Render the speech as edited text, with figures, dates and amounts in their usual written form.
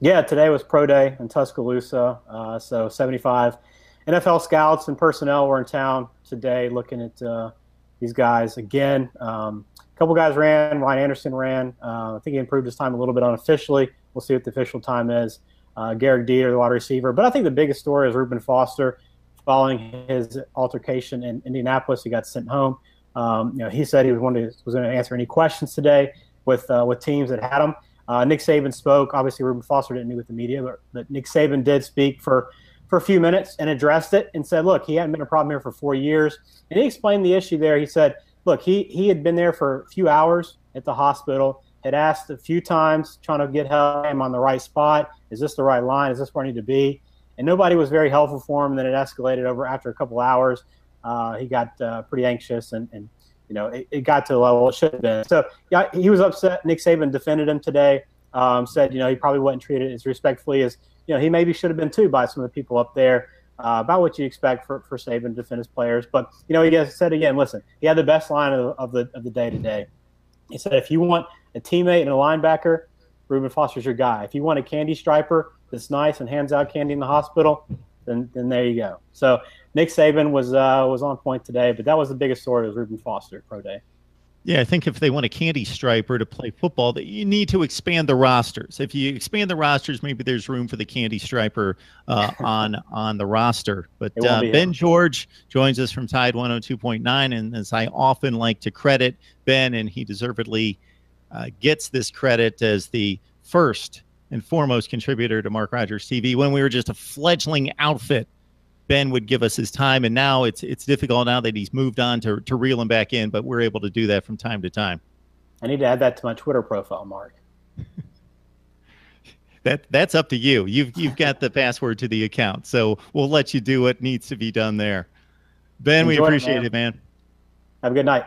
Yeah, today was pro day in Tuscaloosa. So 75 NFL scouts and personnel were in town today looking at these guys again. A couple guys ran. Ryan Anderson ran. I think he improved his time a little bit unofficially. We'll see what the official time is. Gehrig, the wide receiver. But I think the biggest story is Reuben Foster. Following his altercation in Indianapolis, he got sent home. He said he was going to answer any questions today with teams that had him. Nick Saban spoke. Obviously, Reuben Foster didn't meet with the media, but Nick Saban did speak for a few minutes and addressed it and said, look, he hadn't been a problem here for 4 years. And he explained the issue there. He said, look, he had been there for a few hours at the hospital, had asked a few times trying to get help. Am I on the right spot? Is this the right line? Is this where I need to be? And nobody was very helpful for him. Then it escalated after a couple hours. He got pretty anxious and it got to the level it should have been. So yeah, he was upset. Nick Saban defended him today. Said he probably wasn't treated as respectfully as he maybe should have been too by some of the people up there. About what you expect for Saban to defend his players. But he said again, listen, he had the best line of the day today. He said if you want a teammate and a linebacker, Reuben Foster's your guy. If you want a candy striper that's nice and hands out candy in the hospital, then there you go. So Nick Saban was on point today, but that was the biggest story was Reuben Foster pro day. Yeah, I think if they want a candy striper to play football, that you need to expand the rosters. If you expand the rosters, maybe there's room for the candy striper on the roster. But Ben George joins us from Tide 102.9, and as I often like to credit Ben, and he deservedly gets this credit as the first and foremost contributor to Mark Rogers TV. When we were just a fledgling outfit, Ben would give us his time, and now it's difficult now that he's moved on to reel him back in, but we're able to do that from time to time. I need to add that to my Twitter profile, Mark. That's up to you. You've got the password to the account, so we'll let you do what needs to be done there. Ben, we appreciate it, man. Have a good night.